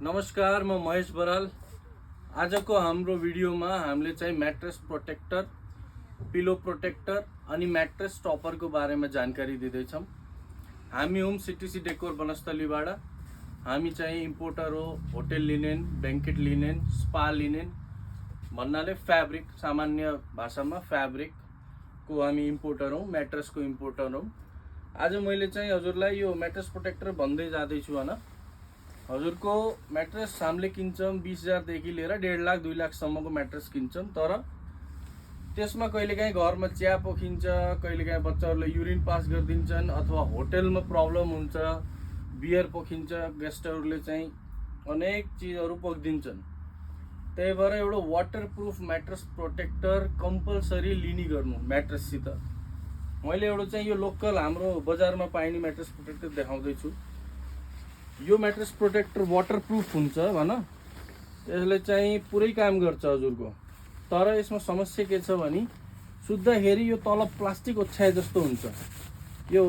नमस्कार, म महेश बराल। आजको हाम्रो भिडियोमा हामीले चाहिँ म्याट्रेस प्रोटेक्टर, पिलो प्रोटेक्टर अनि म्याट्रेस टपरको बारेमा जानकारी दिँदैछौँ। हामी हुम सिटिसी डेकोर वनस्थलीबाट। हामी चाहिँ इम्पोर्टर हो। Hotel linen, banquet linen, spa linen भन्नाले फ्याब्रिक, सामान्य भाषामा फ्याब्रिकको हामी इम्पोर्टर हौँ, म्याट्रेसको इम्पोर्टर हौँ। आज मैले चाहिँ हजुरलाई यो म्याट्रेस प्रोटेक्टर भन्दै जाँदैछु हैन। हजुरको म्याट्रेस हामीले किन्छौँ 20,000 देखि लिएर 1.5 लाख 2 लाखसम्मको म्याट्रेस किन्छौँ। तर त्यसमा कहिलेकाहीँ घरमा चिया पोखिन्छ, कहिलेकाहीँ बच्चाहरूले युरिन पास गरिदिन्छन्, अथवा होटलमा प्रब्लम हुन्छ, बियर पोखिन्छ, गेस्टहरूले चाहिँ अनेक चिजहरू पोखिदिन्छन्। त्यही भएर एउटा वाटरप्रुफ म्याट्रेस प्रोटेक्टर कम्पलसरी लिने गर्नु म्याट्रेससित। मैले एउटा चाहिँ यो लोकल हाम्रो बजारमा पाइने म्याट्रेस प्रोटेक्टर देखाउँदैछु। यो म्याट्रेस प्रोटेक्टर वाटरप्रुफ हुन्छ भन, यसले चाहिँ पुरै काम गर्छ हजुरको। तर यसमा समस्या के छ भने सुत्दाखेरि यो तल प्लास्टिक ओछ्याए जस्तो हुन्छ। यो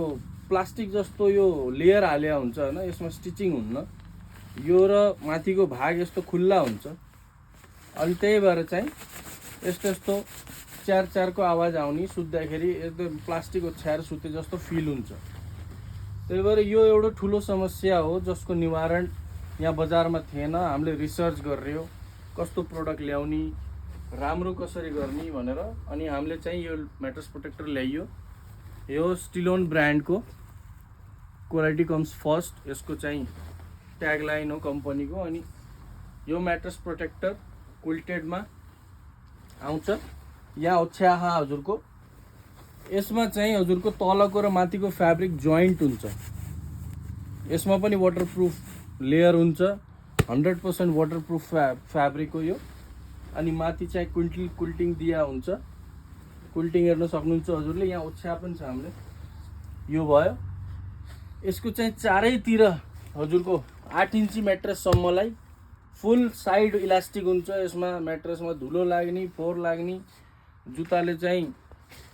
प्लास्टिक जस्तो यो लेयर हाल्या हुन्छ हैन, यसमा स्टिचिङ हुन्न। यो र माथिको भाग यस्तो खुल्ला हुन्छ। अनि त्यही भएर चाहिँ यस्तो च्यार-च्यारको आवाज आउने, सुत्दाखेरि एकदम प्लास्टिक ओछ्याएर सुते जस्तो फिल हुन्छ। त्यही भएर यो एउटा ठुलो समस्या हो जसको निवारण यहाँ बजारमा थिएन। हामीले रिसर्च गर्यो कस्तो प्रोडक्ट ल्याउने, राम्रो कसरी गर्ने भनेर। अनि हामीले चाहिँ यो म्याट्रेस प्रोटेक्टर ल्याइयो। यो स्टिलोन ब्रान्डको क्वालिटी कम्स फर्स्ट, यसको चाहिँ ट्यागलाइन हो कम्पनीको। अनि यो म्याट्रेस प्रोटेक्टर क्विल्टेडमा आउँछ। यहाँ ओछ्याहा हजुरको, यसमा चाहिँ हजुरको तलको र माथिको फ्याब्रिक जोइन्ट हुन्छ। यसमा पनि वाटरप्रुफ लेयर हुन्छ, 100% वाटरप्रुफ फ्याब्रिक हो यो। अनि माथि चाहिँ क्विल्टिङ दिया हुन्छ। क्विल्टिङ हेर्न सक्नुहुन्छ हजुरले, यहाँ ओछ्या पनि छ हामीले। यो भयो। यसको चाहिँ चारैतिर हजुरको 8 इन्ची म्याट्रेससम्मलाई फुल साइड इलास्टिक हुन्छ। यसमा म्याट्रेसमा धुलो लाग्ने, फोहोर लाग्ने, जुत्ताले चाहिँ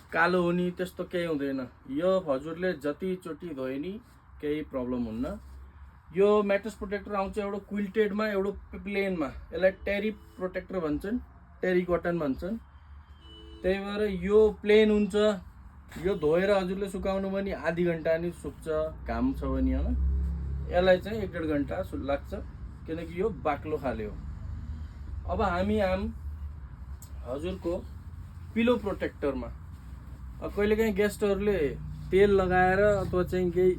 कालो हुने त्यस्तो केही हुँदैन। यो हजुरले जतिचोटि धोए नि केही प्रब्लम हुन्न। यो म्याट्रेस प्रोटेक्टर आउँछ एउटा क्विल्टेडमा, एउटा प्लेनमा। यसलाई टेरी प्रोटेक्टर भन्छन्, टेरी कटन भन्छन्। त्यही भएर यो प्लेन हुन्छ। यो धोएर हजुरले सुकाउनु भने आधी घन्टा नि सुक्छ, घाम छ भने हैन। यसलाई चाहिँ 1-1.5 घन्टा लाग्छ, किनकि यो बाक्लो खाले हो। अब हामी हजुरको पिलो प्रोटेक्टरमा कहिलेकाहीँ गेस्टहरूले तेल लगाएर अथवा चाहिँ केही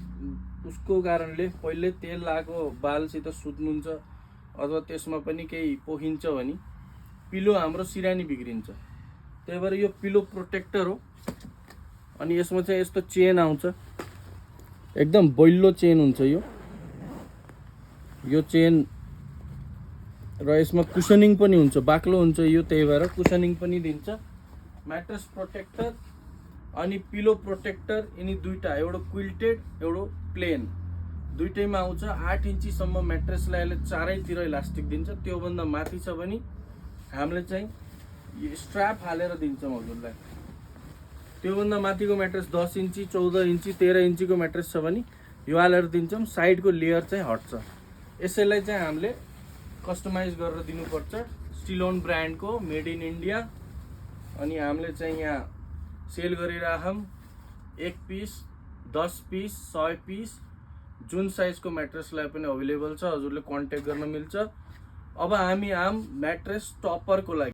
उसको कारणले पहिले तेल लगाएको बालसित सुत्नुहुन्छ, अथवा त्यसमा पनि केही पोखिन्छ भने पिलो हाम्रो सिरानी बिग्रिन्छ। त्यही भएर यो पिलो प्रोटेक्टर हो। अनि यसमा चाहिँ यस्तो चेन आउँछ, एकदम बलियो चेन हुन्छ यो चेन। र यसमा कुसनिङ पनि हुन्छ, बाक्लो हुन्छ यो, त्यही भएर कुसनिङ पनि दिन्छ। म्याट्रेस प्रोटेक्टर अनि पिलो प्रोटेक्टर यिनी दुईटा, एउटा क्विल्टेड एउटा प्लेन, दुईटैमा आउँछ। 8 इन्चीसम्म म्याट्रेसलाई यसले चारैतिर इलास्टिक दिन्छ। त्योभन्दा माथि छ भने हामीले चाहिँ स्ट्र्याप हालेर दिन्छौँ हजुरलाई। त्योभन्दा माथिको म्याट्रेस 10 इन्ची, 14 इन्ची, 13 इन्चीको म्याट्रेस छ भने यो हालेर दिन्छौँ। साइडको लेयर चाहिँ हट्छ। यसैलाई चाहिँ हामीले कस्टमाइज गरेर दिनुपर्छ। स्टिलोन ब्रान्डको, मेड इन इन्डिया। अनि हामीले चाहिँ यहाँ सेल गरिराखौँ 1 पिस, 10 पिस, 100 पिस, जुन साइजको म्याट्रेसलाई पनि अवेलेबल छ। हजुरले कन्ट्याक्ट गर्न मिल्छ। अब हामी म्याट्रेस टपरको लागि